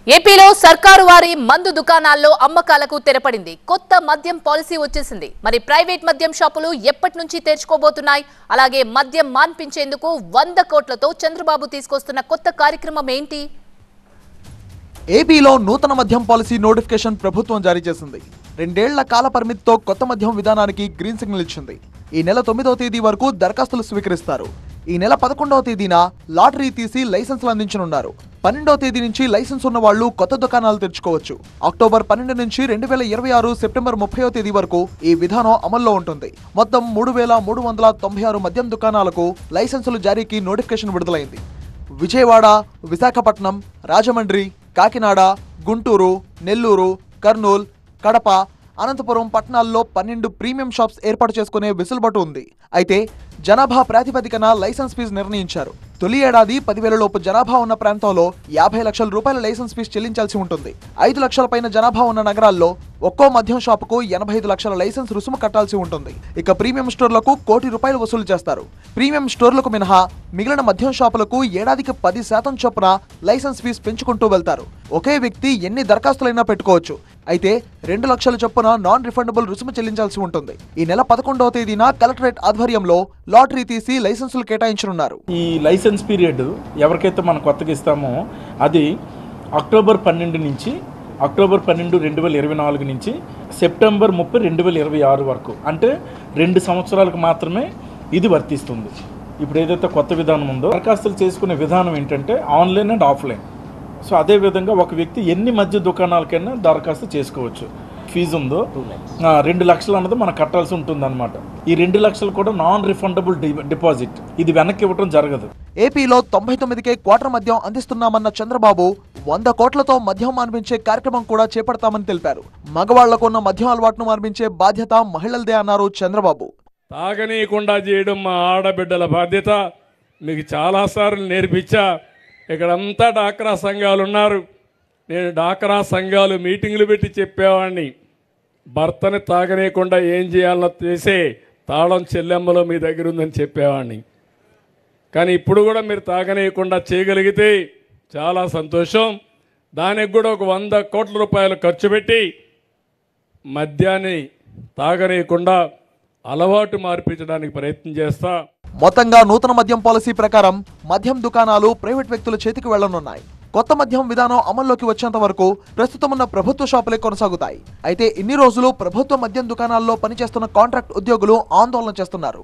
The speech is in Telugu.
ఏపీలో సర్కారు వారి మందు దుకాణాల్లో అమ్మకాలకు తెరపడింది. కొత్త మద్యం పాలసీ వచ్చేసింది. మరి ప్రైవేట్ మద్యం షాపులు ఎప్పటి నుంచి తెరుచుకోబోతున్నాయి? అలాగే మద్యం మాన్పించేందుకు 100 కోట్లతో చంద్రబాబు తీసుకొస్తున్న కొత్త కార్యక్రమం ఏంటి? ఏపీలో నూతన మద్యం పాలసీ నోటిఫికేషన్ ప్రభుత్వం జారీ చేసింది. 2 ఏళ్ల కాల పరిమితితో కొత్త మద్యం విధానానికి గ్రీన్ సిగ్నల్ ఇచ్చింది. ఈ నెల 9వ తేదీ వరకు దరఖాస్తులు స్వీకరిస్తారు. ఈ నెల 11వ తేదీన లాటరీ తీసి లైసెన్సులు అందించనున్నారు. 12వ తేదీ నుంచి లైసెన్స్ ఉన్న వాళ్లు కొత్త దుకాణాలు తెరుచుకోవచ్చు. అక్టోబర్ 12 నుంచి 2026 సెప్టెంబర్ 30వ తేదీ వరకు ఈ విధానం అమల్లో ఉంటుంది. మొత్తం 3396 మద్యం దుకాణాలకు లైసెన్సులు జారీకి నోటిఫికేషన్ విడుదలైంది. విజయవాడ, విశాఖపట్నం, రాజమండ్రి, కాకినాడ, గుంటూరు, నెల్లూరు, కర్నూలు, కడప, అనంతపురం పట్టణాల్లో 12 ప్రీమియం షాప్స్ ఏర్పాటు చేసుకునే వెసులుబాటు ఉంది. అయితే జనాభా ప్రాతిపదికన లైసెన్స్ ఫీజు నిర్ణయించారు. తొలి ఏడాది 10,000 లోపు జనాభా ఉన్న ప్రాంతంలో 50 లక్షల రూపాయల లైసెన్స్ ఫీజు చెల్లించాల్సి ఉంటుంది. 5 లక్షల పైన జనాభా ఉన్న నగరాల్లో ఒక్కో మద్యం షాపుకు 85 లక్షల లైసెన్స్ రుసుము కట్టాల్సి ఉంటుంది. ఇక ప్రీమియం స్టోర్లకు ₹1 కోటి వసూలు చేస్తారు. ప్రీమియం స్టోర్లకు మినహా మిగిలిన మద్యం షాపులకు ఏడాదికి 10% చొప్పున లైసెన్స్ ఫీజు పెంచుకుంటూ వెళ్తారు. ఒకే వ్యక్తి ఎన్ని దరఖాస్తులైనా పెట్టుకోవచ్చు. అయితే 2 లక్షల చొప్పున నాన్ రిఫండబుల్ రుసుము చెల్లించాల్సి ఉంటుంది. ఈ నెల 11వ తేదీన కలెక్టరేట్ ఆధ్వర్యంలో లాటరీ తీసి లైసెన్సులు కేటాయించనున్నారు. ఈ లైసెన్స్ పీరియడ్ ఎవరికైతే మనం కొత్తగా ఇస్తామో అది అక్టోబర్ 12 నుంచి అక్టోబర్ 12, 2024 నుంచి సెప్టెంబర్ 30, 2026 వరకు, అంటే 2 సంవత్సరాలకు మాత్రమే ఇది వర్తిస్తుంది. ఇప్పుడు ఏదైతే కొత్త విధానం ఉందో దరఖాస్తులు చేసుకునే విధానం ఏంటంటే ఆన్లైన్ అండ్ ఆఫ్లైన్. సో అదేవిధంగా ఒక వ్యక్తి ఎన్ని మద్య దుకాణాలకైనా దరఖాస్తు చేసుకోవచ్చు. ఫీజు ఉందో 2 లక్షలు అన్నది మనం కట్టాల్సి ఉంటుంది అనమాట. ఈ 2 లక్షలు కూడా నాన్ రిఫండబుల్ డిపాజిట్, ఇది వెనక్కి ఇవ్వడం జరగదు. ఏపీలో 99కే క్వార్టర్ మద్యం అందిస్తున్నామన్న చంద్రబాబు 100 కోట్లతో మద్యం మాన్పించే కార్యక్రమం కూడా చేపడతామని తెలిపారు. మగవాళ్లకు ఉన్న మద్యం అలవాటును మాన్పించే బాధ్యత మహిళలదే అన్నారు చంద్రబాబు. తాగనీయకుండా చేయడం మా ఆడబిడ్డల బాధ్యత. మీకు చాలాసార్లు నేర్పించా. ఇక్కడంతా డాక్రా సంఘాలు ఉన్నారు. నేను డాక్రా సంఘాలు మీటింగ్లు పెట్టి చెప్పేవాడిని, భర్తని తాగనీయకుండా ఏం చేయాలో చేసే తాళం చెల్లెమ్మలో మీ దగ్గర ఉందని చెప్పేవాడిని. కానీ ఇప్పుడు కూడా మీరు తాగనీయకుండా చేయగలిగితే చాలా సంతోషం. దానికి కూడా ఒక 100 కోట్ల రూపాయలు ఖర్చు పెట్టి మద్యాన్ని తాగనీయకుండా అలవాటు మార్పించడానికి ప్రయత్నం చేస్తా. మొత్తంగా నూతన మద్యం పాలసీ ప్రకారం మద్యం దుకాణాలు ప్రైవేట్ వ్యక్తుల చేతికి వెళ్లనున్నాయి. కొత్త మద్యం విధానం అమల్లోకి వచ్చేంత వరకు ప్రస్తుతం ఉన్న ప్రభుత్వ షాపులే కొనసాగుతాయి. అయితే ఇన్ని రోజులు ప్రభుత్వ మద్యం దుకాణాల్లో పనిచేస్తున్న కాంట్రాక్ట్ ఉద్యోగులు ఆందోళన చేస్తున్నారు.